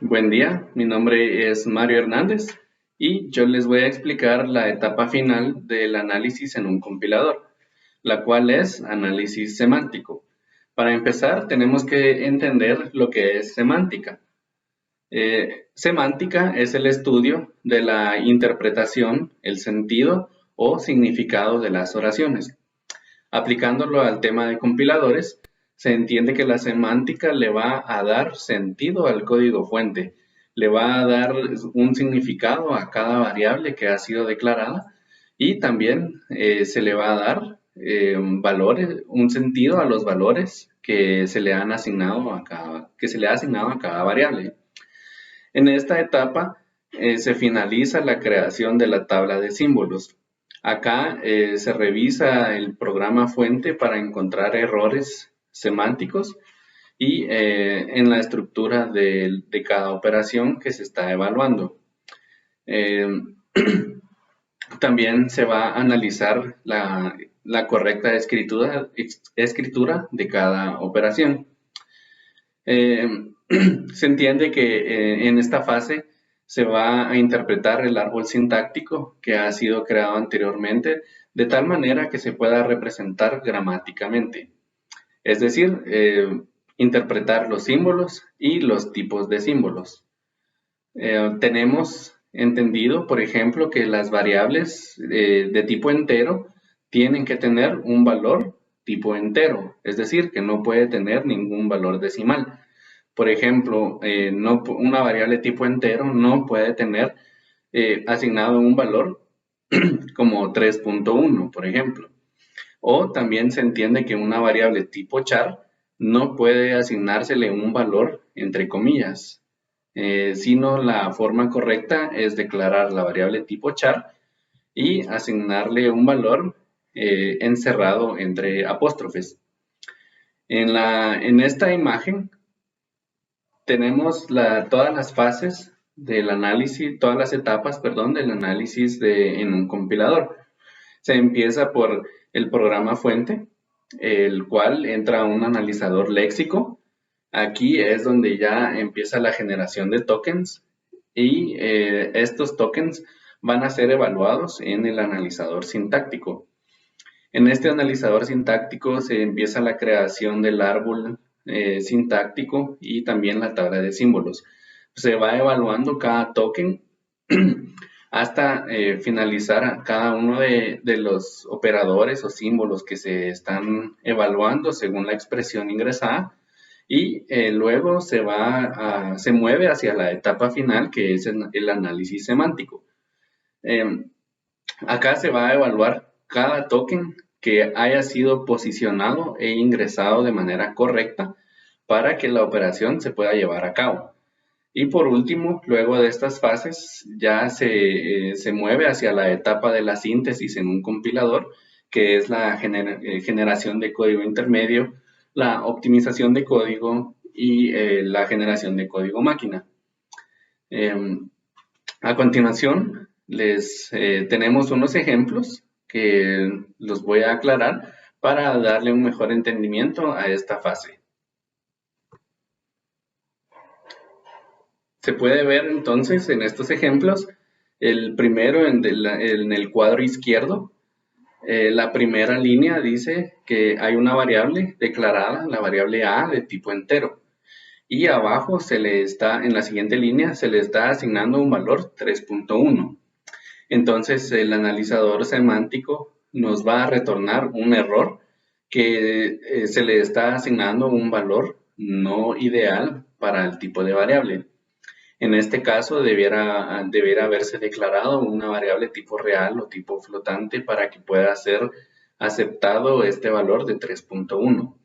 Buen día, mi nombre es Mario Hernández y yo les voy a explicar la etapa final del análisis en un compilador, la cual es análisis semántico. Para empezar, tenemos que entender lo que es semántica. Semántica es el estudio de la interpretación, el sentido o significado de las oraciones. Aplicándolo al tema de compiladores, se entiende que la semántica le va a dar sentido al código fuente, le va a dar un significado a cada variable que ha sido declarada y también se le va a dar valores, un sentido a los valores que se le han asignado que se le ha asignado a cada variable. En esta etapa se finaliza la creación de la tabla de símbolos. Acá se revisa el programa fuente para encontrar errores semánticos y en la estructura de cada operación que se está evaluando. Eh, También se va a analizar la correcta escritura de cada operación. Se entiende que en esta fase se va a interpretar el árbol sintáctico que ha sido creado anteriormente de tal manera que se pueda representar gramáticamente. Es decir, interpretar los símbolos y los tipos de símbolos. Tenemos entendido, por ejemplo, que las variables de tipo entero tienen que tener un valor tipo entero, es decir, que no puede tener ningún valor decimal. Por ejemplo, una variable tipo entero no puede tener asignado un valor como 3.1, por ejemplo. O también se entiende que una variable tipo char no puede asignársele un valor entre comillas, sino la forma correcta es declarar la variable tipo char y asignarle un valor encerrado entre apóstrofes. En esta imagen tenemos todas las fases del análisis, todas las etapas, perdón, del análisis en un compilador. Se empieza por el programa fuente, el cual entra a un analizador léxico. Aquí es donde ya empieza la generación de tokens y estos tokens van a ser evaluados en el analizador sintáctico. En este analizador sintáctico se empieza la creación del árbol sintáctico y también la tabla de símbolos. Se va evaluando cada token hasta finalizar cada uno de los operadores o símbolos que se están evaluando según la expresión ingresada y luego se mueve hacia la etapa final que es el análisis semántico. Acá se va a evaluar cada token que haya sido posicionado e ingresado de manera correcta para que la operación se pueda llevar a cabo. Y por último, luego de estas fases, ya se mueve hacia la etapa de la síntesis en un compilador, que es la generación de código intermedio, la optimización de código y la generación de código máquina. A continuación, tenemos unos ejemplos que los voy a aclarar para darle un mejor entendimiento a esta fase. Se puede ver entonces en estos ejemplos, el primero en el cuadro izquierdo, la primera línea dice que hay una variable declarada, la variable A de tipo entero. Y abajo en la siguiente línea, se le está asignando un valor 3.1. Entonces el analizador semántico nos va a retornar un error que se le está asignando un valor no ideal para el tipo de variable. En este caso debiera haberse declarado una variable tipo real o tipo flotante para que pueda ser aceptado este valor de 3.1.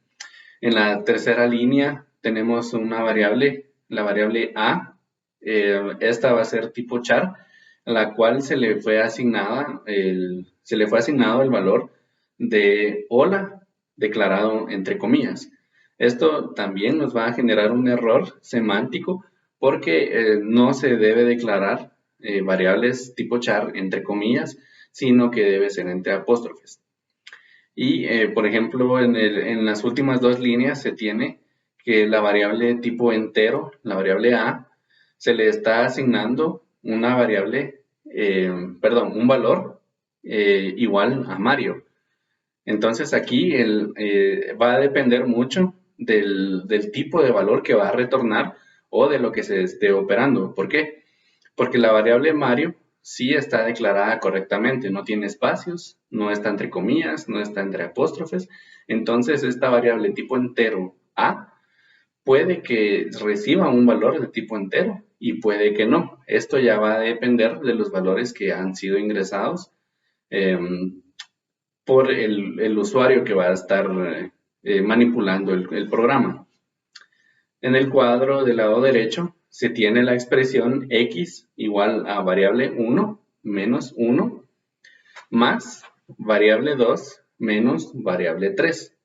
En la tercera línea tenemos una variable, la variable A. Esta va a ser tipo char, a la cual se le fue asignado el valor de hola declarado entre comillas. Esto también nos va a generar un error semántico porque no se debe declarar variables tipo char entre comillas, sino que debe ser entre apóstrofes. Y, por ejemplo, en las últimas dos líneas se tiene que la variable tipo entero, la variable A, se le está asignando una variable, un valor igual a Mario. Entonces aquí va a depender mucho del tipo de valor que va a retornar o de lo que se esté operando. ¿Por qué? Porque la variable Mario sí está declarada correctamente, no tiene espacios, no está entre comillas, no está entre apóstrofes. Entonces esta variable tipo entero A puede que reciba un valor de tipo entero y puede que no. Esto ya va a depender de los valores que han sido ingresados por el usuario que va a estar manipulando el programa. En el cuadro del lado derecho se tiene la expresión x igual a variable 1 menos 1 más variable 2 menos variable 3.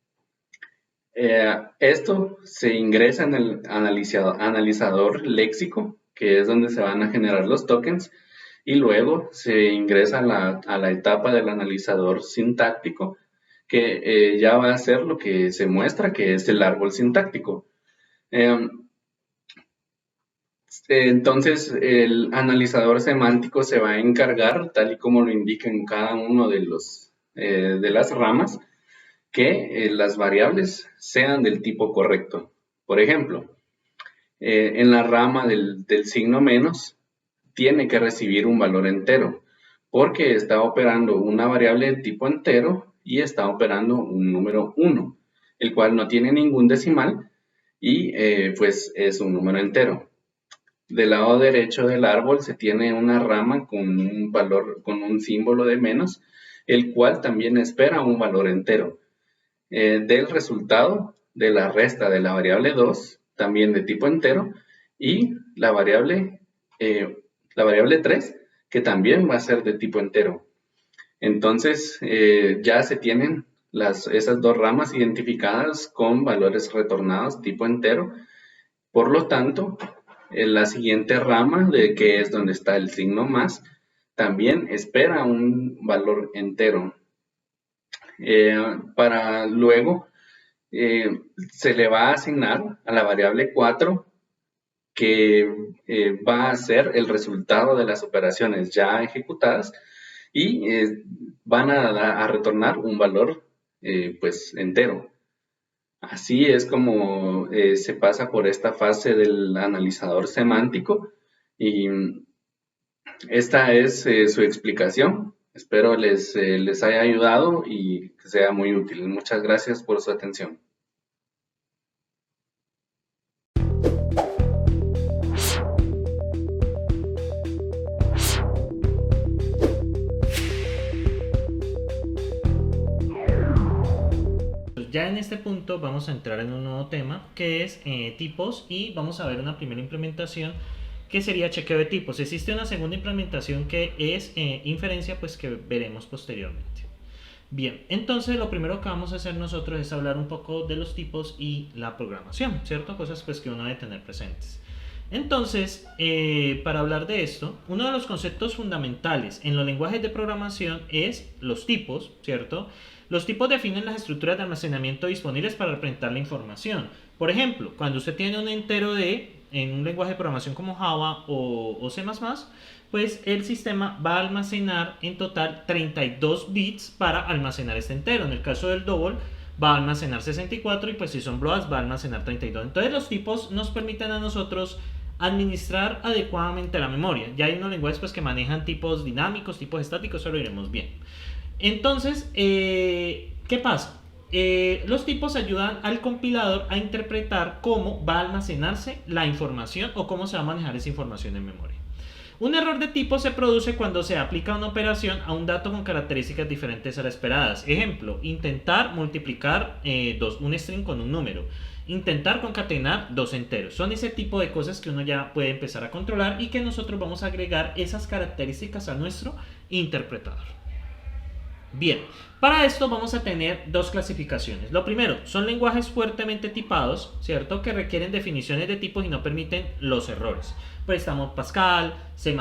Esto se ingresa en el analizador léxico, que es donde se van a generar los tokens, y luego se ingresa a la etapa del analizador sintáctico, que ya va a ser lo que se muestra, que es el árbol sintáctico. Entonces, el analizador semántico se va a encargar, tal y como lo indica en cada uno de las ramas, que las variables sean del tipo correcto. Por ejemplo, en la rama del signo menos, tiene que recibir un valor entero, porque está operando una variable de tipo entero y está operando un número 1, el cual no tiene ningún decimal y pues es un número entero. Del lado derecho del árbol se tiene una rama con un valor, con un símbolo de menos, el cual también espera un valor entero. Del resultado de la resta de la variable 2, también de tipo entero, y la variable 3, que también va a ser de tipo entero. Entonces, ya se tienen esas dos ramas identificadas con valores retornados tipo entero. Por lo tanto, en la siguiente rama, que es donde está el signo más, también espera un valor entero. Para luego, se le va a asignar a la variable 4, que va a ser el resultado de las operaciones ya ejecutadas y van a retornar un valor pues entero. Así es como se pasa por esta fase del analizador semántico y esta es su explicación. Espero les haya ayudado y que sea muy útil. Muchas gracias por su atención. Ya en este punto vamos a entrar en un nuevo tema que es tipos, y vamos a ver una primera implementación que sería chequeo de tipos. Existe una segunda implementación que es inferencia, pues que veremos posteriormente. Bien, entonces lo primero que vamos a hacer nosotros es hablar un poco de los tipos y la programación, ¿cierto? Cosas pues que uno debe tener presentes. Entonces, para hablar de esto, uno de los conceptos fundamentales en los lenguajes de programación es los tipos, ¿cierto? Los tipos definen las estructuras de almacenamiento disponibles para representar la información. Por ejemplo, cuando usted tiene un entero de en un lenguaje de programación como Java o C++, pues el sistema va a almacenar en total 32 bits para almacenar este entero. En el caso del double va a almacenar 64 y pues si son floats va a almacenar 32. Entonces los tipos nos permiten a nosotros administrar adecuadamente la memoria. Ya hay unos lenguajes pues que manejan tipos dinámicos, tipos estáticos, eso lo iremos bien. Entonces, ¿qué pasa? Los tipos ayudan al compilador a interpretar cómo va a almacenarse la información o cómo se va a manejar esa información en memoria. Un error de tipo se produce cuando se aplica una operación a un dato con características diferentes a las esperadas. Ejemplo, intentar multiplicar un string con un número. Intentar concatenar dos enteros. Son ese tipo de cosas que uno ya puede empezar a controlar y que nosotros vamos a agregar esas características a nuestro interpretador. Bien, para esto vamos a tener dos clasificaciones. Lo primero, son lenguajes fuertemente tipados, ¿cierto? Que requieren definiciones de tipos y no permiten los errores. Pues estamos Pascal, C++,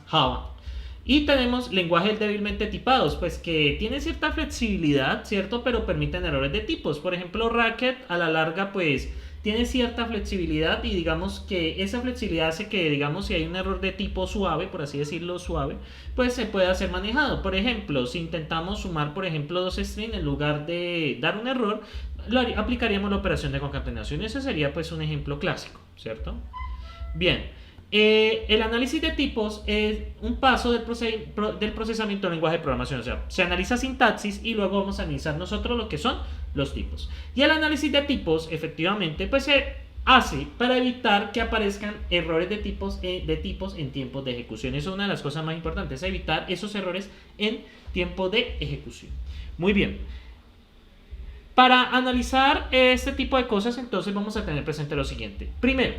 Java. Y tenemos lenguajes débilmente tipados, pues que tienen cierta flexibilidad, ¿cierto? Pero permiten errores de tipos. Por ejemplo, Racket a la larga, pues tiene cierta flexibilidad y digamos que esa flexibilidad hace que, digamos, si hay un error de tipo suave, por así decirlo, suave, pues se pueda ser manejado. Por ejemplo, si intentamos sumar, por ejemplo, dos strings en lugar de dar un error, aplicaríamos la operación de concatenación. Ese sería pues un ejemplo clásico, ¿cierto? Bien. El análisis de tipos es un paso del procesamiento del lenguaje de programación. O sea, se analiza sintaxis y luego vamos a analizar nosotros lo que son los tipos. Y el análisis de tipos, efectivamente, pues se hace para evitar que aparezcan errores de tipos en tiempos de ejecución. Eso es una de las cosas más importantes, evitar esos errores en tiempo de ejecución. Muy bien. Para analizar este tipo de cosas, entonces vamos a tener presente lo siguiente. Primero,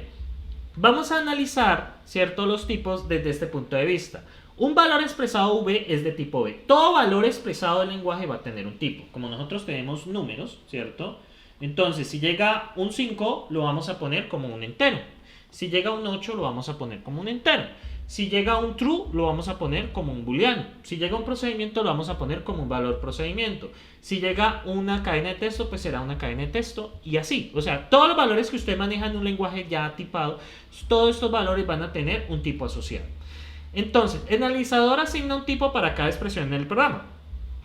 vamos a analizar, ¿cierto?, los tipos desde este punto de vista. Un valor expresado V es de tipo B. Todo valor expresado del lenguaje va a tener un tipo. Como nosotros tenemos números, ¿cierto? Entonces, si llega un 5, lo vamos a poner como un entero. Si llega un 8, lo vamos a poner como un entero. Si llega un true, lo vamos a poner como un booleano. Si llega un procedimiento, lo vamos a poner como un valor procedimiento. Si llega una cadena de texto, pues será una cadena de texto y así. O sea, todos los valores que usted maneja en un lenguaje ya tipado, todos estos valores van a tener un tipo asociado. Entonces, el analizador asigna un tipo para cada expresión en el programa.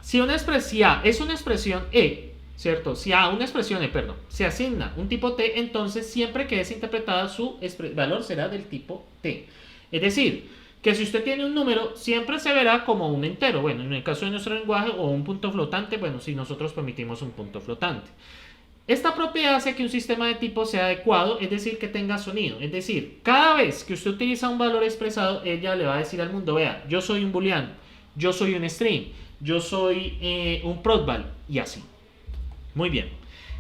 Si A es una expresión E, ¿cierto? Si a una expresión E, se asigna un tipo T, entonces siempre que es interpretada su valor será del tipo T. Es decir, que si usted tiene un número, siempre se verá como un entero. Bueno, en el caso de nuestro lenguaje, o un punto flotante, bueno, si nosotros permitimos un punto flotante. Esta propiedad hace que un sistema de tipo sea adecuado, es decir, que tenga sonido. Es decir, cada vez que usted utiliza un valor expresado, ella le va a decir al mundo, vea, yo soy un booleano, yo soy un string, yo soy un protval, y así. Muy bien.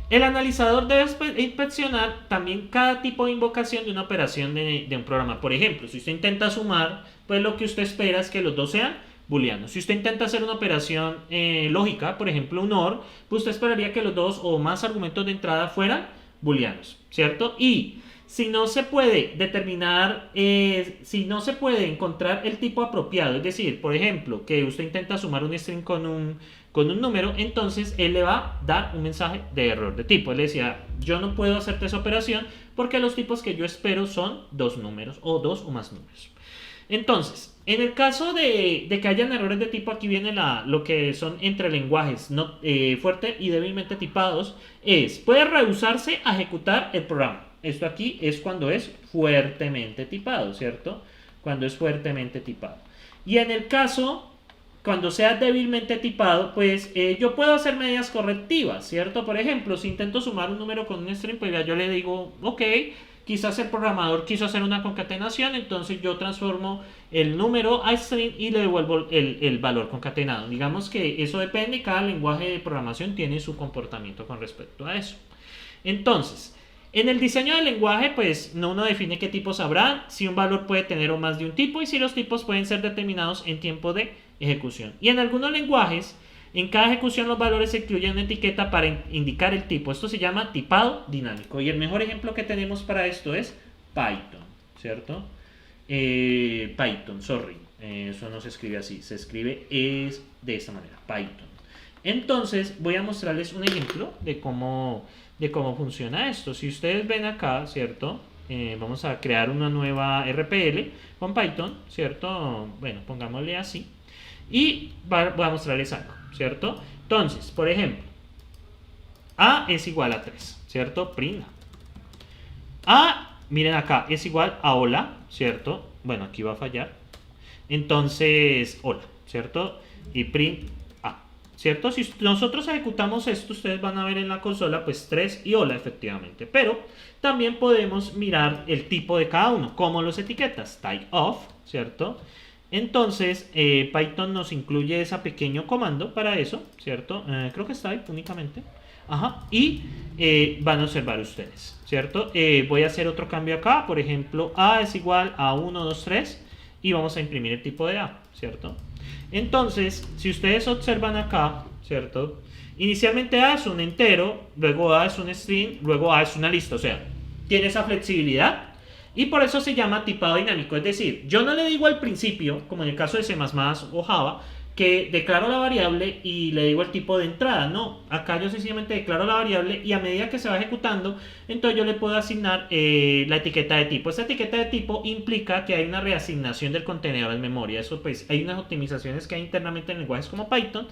El analizador debe inspeccionar también cada tipo de invocación de una operación de un programa. Por ejemplo, si usted intenta sumar, pues lo que usted espera es que los dos sean booleanos. Si usted intenta hacer una operación lógica, por ejemplo un OR, pues usted esperaría que los dos o más argumentos de entrada fueran booleanos, ¿cierto? Y si no se puede determinar, si no se puede encontrar el tipo apropiado, es decir, por ejemplo, que usted intenta sumar un string con un número, entonces él le va a dar un mensaje de error de tipo. Él le decía, yo no puedo hacerte esa operación porque los tipos que yo espero son dos números o dos o más números. Entonces, en el caso de que hayan errores de tipo, aquí viene lo que son entre lenguajes fuerte y débilmente tipados, puede rehusarse a ejecutar el programa. Esto aquí es cuando es fuertemente tipado, ¿cierto? Cuando es fuertemente tipado. Y en el caso, cuando sea débilmente tipado, pues yo puedo hacer medidas correctivas, ¿cierto? Por ejemplo, si intento sumar un número con un string, pues ya yo le digo, ok, quizás el programador quiso hacer una concatenación, entonces yo transformo el número a string y le devuelvo el valor concatenado. Digamos que eso depende, cada lenguaje de programación tiene su comportamiento con respecto a eso. Entonces, en el diseño del lenguaje, pues uno define qué tipos habrá, si un valor puede tener o más de un tipo y si los tipos pueden ser determinados en tiempo de ejecución. Y en algunos lenguajes, en cada ejecución los valores se incluyen una etiqueta para indicar el tipo. Esto se llama tipado dinámico. Y el mejor ejemplo que tenemos para esto es Python, ¿cierto? Eso no se escribe así, se escribe de esta manera, Python. Entonces voy a mostrarles un ejemplo de cómo funciona esto. Si ustedes ven acá, ¿cierto? Vamos a crear una nueva RPL con Python, ¿cierto? Bueno, pongámosle así. Y voy a mostrarles algo, ¿cierto? Entonces, por ejemplo, A es igual a 3, ¿cierto? Print A, miren acá, es igual a hola, ¿cierto? Bueno, aquí va a fallar. Entonces, hola, ¿cierto? Y print A, ¿cierto? Si nosotros ejecutamos esto, ustedes van a ver en la consola, pues 3 y hola, efectivamente. Pero también podemos mirar el tipo de cada uno, como los etiquetas, type of, ¿cierto? Entonces, Python nos incluye ese pequeño comando para eso, ¿cierto? Creo que es type únicamente. Ajá. Y van a observar ustedes, ¿cierto? Voy a hacer otro cambio acá. Por ejemplo, A es igual a 1, 2, 3. Y vamos a imprimir el tipo de A, ¿cierto? Entonces, si ustedes observan acá, ¿cierto? Inicialmente A es un entero, luego A es un string, luego A es una lista. O sea, tiene esa flexibilidad. Y por eso se llama tipado dinámico. Es decir, yo no le digo al principio, como en el caso de C++ o Java, que declaro la variable y le digo el tipo de entrada. No, acá yo sencillamente declaro la variable y a medida que se va ejecutando, entonces yo le puedo asignar la etiqueta de tipo. Esta etiqueta de tipo implica que hay una reasignación del contenedor en memoria. Eso pues hay unas optimizaciones que hay internamente en lenguajes como Python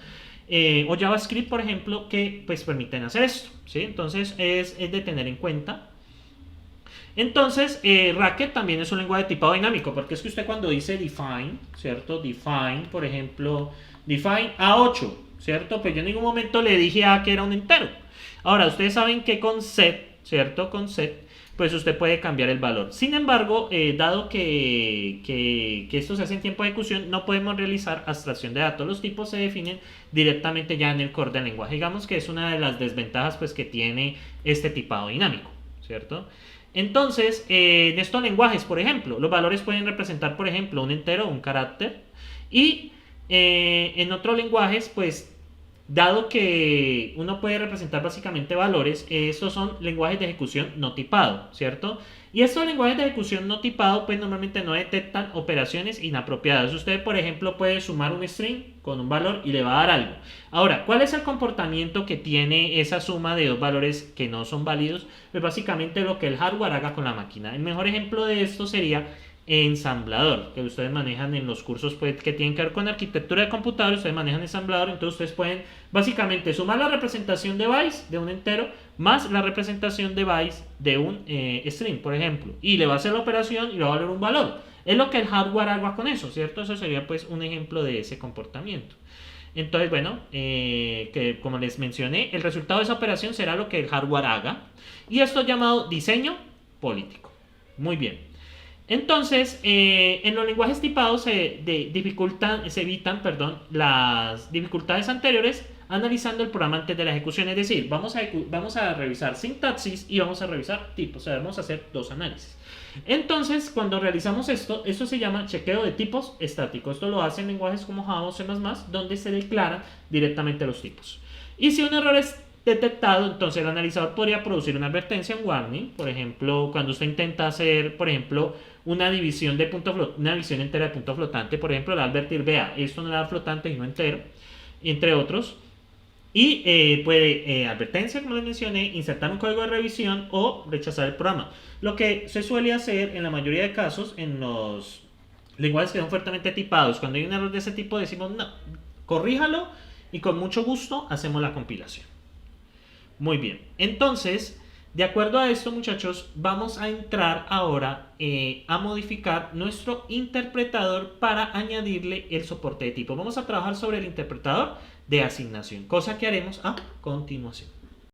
o JavaScript, por ejemplo, que pues permiten hacer esto, ¿sí? Entonces es de tener en cuenta. Entonces, Racket también es un lenguaje de tipado dinámico, porque es que usted cuando dice define, ¿cierto? Define, por ejemplo, define A8, ¿cierto? Pues yo en ningún momento le dije A que era un entero. Ahora, ustedes saben que con set, ¿cierto? Con set, pues usted puede cambiar el valor. Sin embargo, dado que esto se hace en tiempo de ejecución, no podemos realizar abstracción de datos. Los tipos se definen directamente ya en el core del lenguaje. Digamos que es una de las desventajas pues, que tiene este tipado dinámico, ¿cierto? Entonces, en estos lenguajes, por ejemplo, los valores pueden representar, por ejemplo, un entero o un carácter. Y en otros lenguajes, pues, dado que uno puede representar básicamente valores, estos son lenguajes de ejecución no tipado, ¿cierto? Y estos lenguajes de ejecución no tipado, pues normalmente no detectan operaciones inapropiadas. Usted, por ejemplo, puede sumar un string con un valor y le va a dar algo. Ahora, ¿cuál es el comportamiento que tiene esa suma de dos valores que no son válidos? Pues básicamente lo que el hardware haga con la máquina. El mejor ejemplo de esto sería ensamblador, que ustedes manejan en los cursos pues, que tienen que ver con arquitectura de computadores. Ustedes manejan ensamblador, entonces ustedes pueden básicamente sumar la representación de bytes de un entero más la representación de bytes de un string, por ejemplo, y le va a hacer la operación y le va a valer un valor. Es lo que el hardware haga con eso, ¿cierto? Eso sería pues un ejemplo de ese comportamiento. Entonces, bueno, que como les mencioné, el resultado de esa operación será lo que el hardware haga, y esto es llamado diseño político. Muy bien. Entonces, en los lenguajes tipados se evitan las dificultades anteriores analizando el programa antes de la ejecución. Es decir, vamos a revisar sintaxis y vamos a revisar tipos. O sea, vamos a hacer dos análisis. Entonces, cuando realizamos esto se llama chequeo de tipos estáticos. Esto lo hacen lenguajes como Java o C++, donde se declaran directamente los tipos. Y si un error es detectado, entonces el analizador podría producir una advertencia, un warning. Por ejemplo, cuando usted intenta hacer, por ejemplo, una división una división entera de punto flotante, por ejemplo, le va a advertir, vea, esto no era flotante y no entero, entre otros. Y puede, advertencia, como les mencioné, insertar un código de revisión o rechazar el programa. Lo que se suele hacer en la mayoría de casos en los lenguajes que son fuertemente tipados, cuando hay un error de ese tipo, decimos, no, corríjalo y con mucho gusto hacemos la compilación. Muy bien, entonces, de acuerdo a esto, muchachos, vamos a entrar ahora a modificar nuestro interpretador para añadirle el soporte de tipo. Vamos a trabajar sobre el interpretador de asignación, cosa que haremos a continuación.